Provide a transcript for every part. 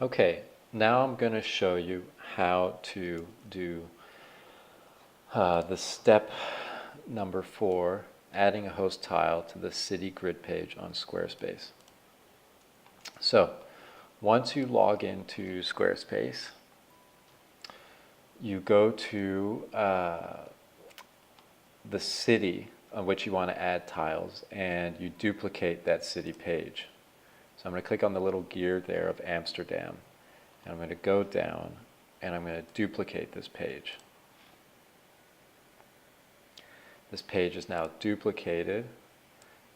Okay, now I'm going to show you how to do the step number 4, adding a host tile to the city grid page on Squarespace. So, once you log into Squarespace, you go to the city on which you want to add tiles, and you duplicate that city page. So I'm going to click on the little gear there of Amsterdam, and I'm going to go down, and I'm going to duplicate this page. This page is now duplicated,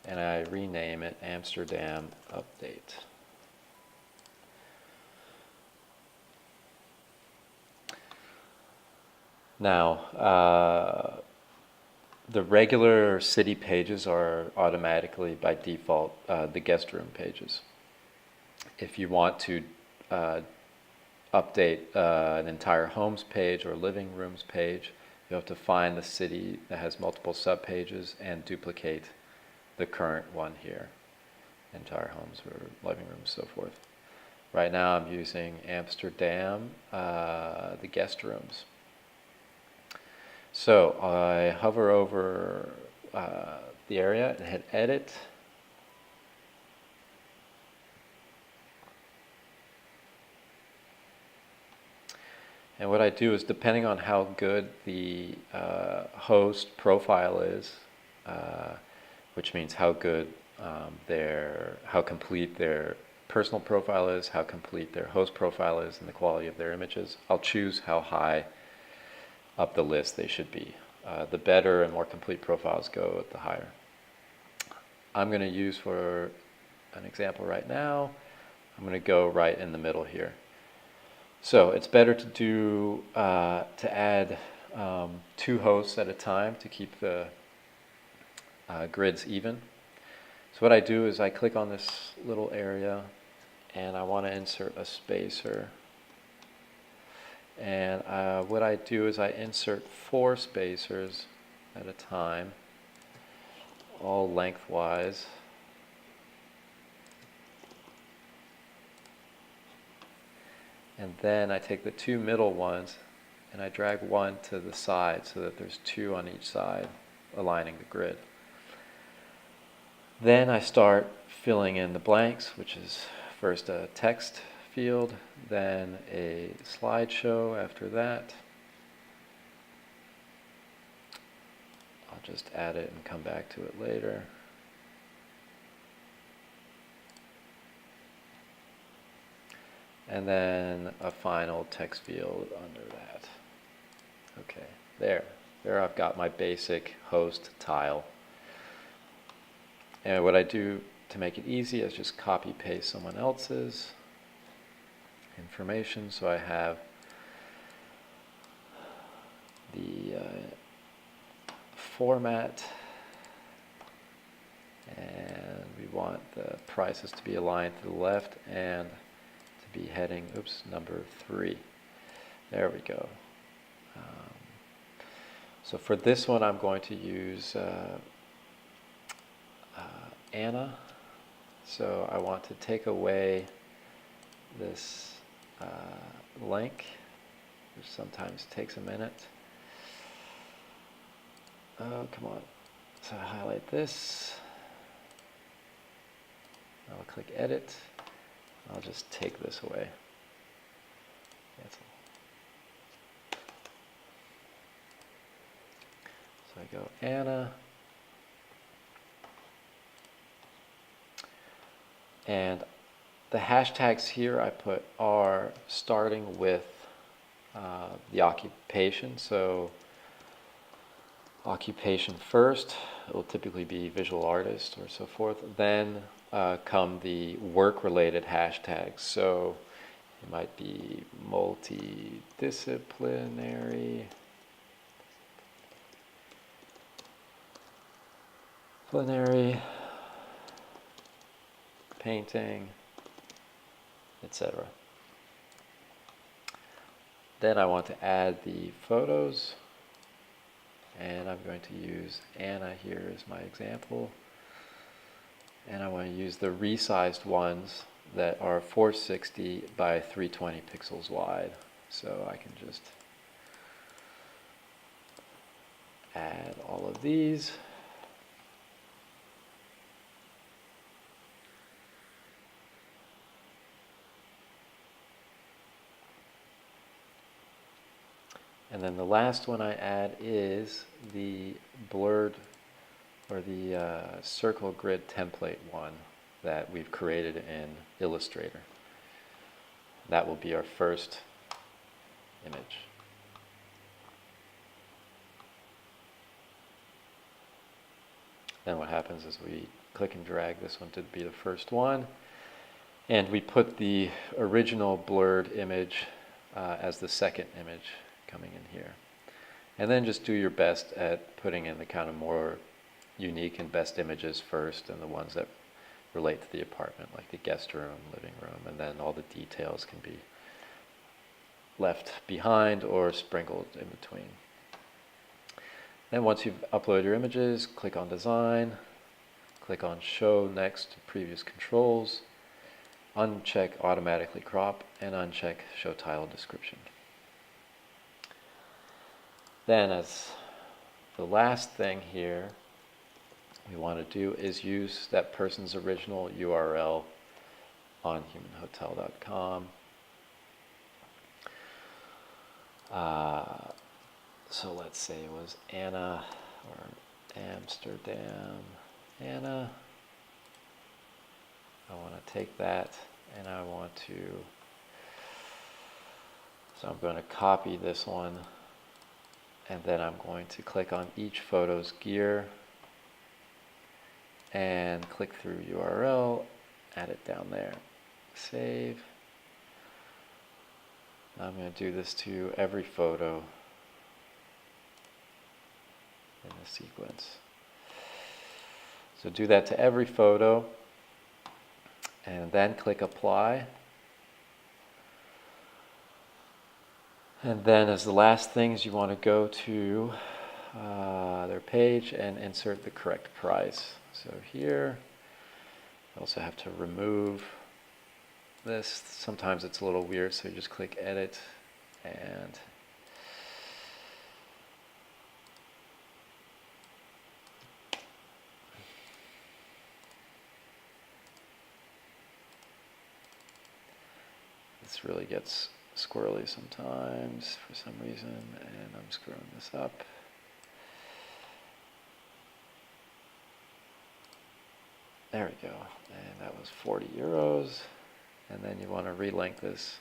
and I rename it Amsterdam Update. Now, the regular city pages are automatically, by default, the guest room pages. If you want to update an entire homes page or living rooms page, you have to find the city that has multiple subpages and duplicate the current one here, entire homes or living rooms, so forth. Right now I'm using Amsterdam, the guest rooms. So I hover over the area and hit edit. And what I do is, depending on how good the host profile is, which means how good how complete their personal profile is, how complete their host profile is, and the quality of their images, I'll choose how high up the list they should be. The better and more complete profiles go, the higher. I'm going to use, for an example right now, I'm going to go right in the middle here. So it's better to do to add 2 hosts at a time to keep the grids even. So what I do is I click on this little area, and I want to insert a spacer. And what I do is I insert 4 spacers at a time, all lengthwise. And then I take the 2 middle ones and I drag one to the side so that there's 2 on each side, aligning the grid. Then I start filling in the blanks, which is first a text field, then a slideshow after that. I'll just add it and come back to it later. And then a final text field under that. Okay, there I've got my basic host tile. And what I do to make it easy is just copy paste someone else's information. So I have the format, and we want the prices to be aligned to the left and to be heading, number 3. There we go. So for this one, I'm going to use Anna. So I want to take away this link, which sometimes takes a minute. Oh, come on. So I highlight this. I'll click edit. I'll just take this away. Cancel. So I go Anna. And the hashtags here I put are starting with the occupation. So occupation first, it will typically be visual artist or so forth. Then come the work-related hashtags. So it might be multidisciplinary, painting, etc. Then I want to add the photos, and I'm going to use Anna here as my example. And I want to use the resized ones that are 460 by 320 pixels wide. So I can just add all of these. And then the last one I add is the blurred or the circle grid template one that we've created in Illustrator. That will be our first image. Then what happens is we click and drag this one to be the first one, and we put the original blurred image as the second image coming in here. And then just do your best at putting in the kind of more unique and best images first, and the ones that relate to the apartment, like the guest room, living room, and then all the details can be left behind or sprinkled in between. Then once you've uploaded your images, click on Design, click on Show Next to Previous Controls, uncheck Automatically Crop, and uncheck Show Title Description. Then as the last thing here we want to do is use that person's original URL on humanhotel.com. So let's say it was Anna or Amsterdam Anna. I want to take that and I want to, so I'm going to copy this one, and then I'm going to click on each photo's gear and click through URL, add it down there, save. Now I'm going to do this to every photo in the sequence. So do that to every photo, and then click Apply. And then as the last things, you want to go to their page and insert the correct price. So here, you also have to remove this. Sometimes it's a little weird, so you just click Edit and this really gets squirrely sometimes for some reason, and I'm screwing this up. There we go, and that was 40 euros. And then you want to relink this.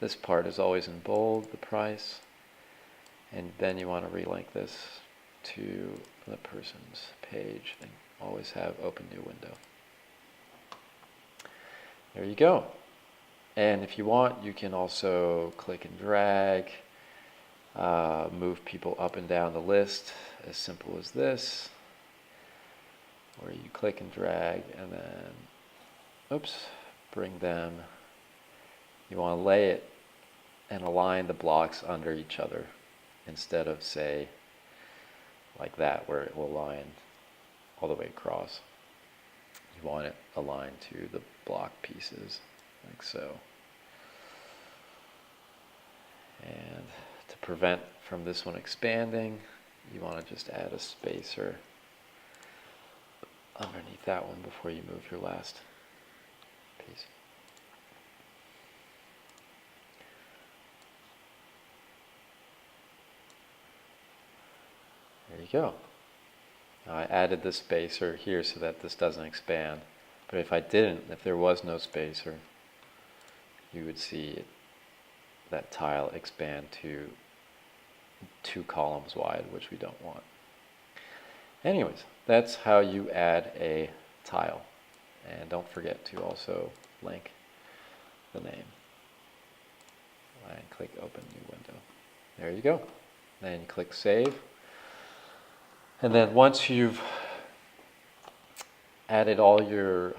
This part is always in bold, the price, and then you want to relink this to the person's page and always have open new window. There you go. And if you want, you can also click and drag, move people up and down the list, as simple as this, where you click and drag and then, oops, bring them. You want to lay it and align the blocks under each other instead of, say, like that, where it will align all the way across. You want it aligned to the block pieces, like so. And to prevent from this one expanding, you want to just add a spacer underneath that one before you move your last piece. There you go. Now I added the spacer here so that this doesn't expand. But if I didn't, if there was no spacer, you would see that tile expand to 2 columns wide, which we don't want. Anyways, that's how you add a tile. And don't forget to also link the name. And click Open New Window. There you go. Then you click Save. And then once you've added all your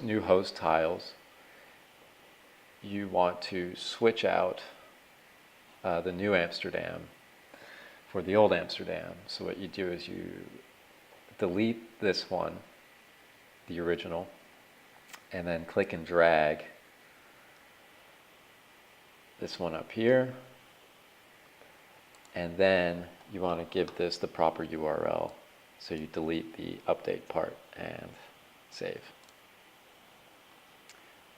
new host tiles, you want to switch out the new Amsterdam for the old Amsterdam. So what you do is you delete this one, the original, and then click and drag this one up here, and then you want to give this the proper URL. So you delete the update part and save.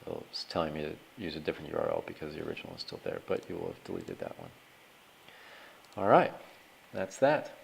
So it's telling me to use a different URL because the original is still there, but you will have deleted that one. All right, that's that.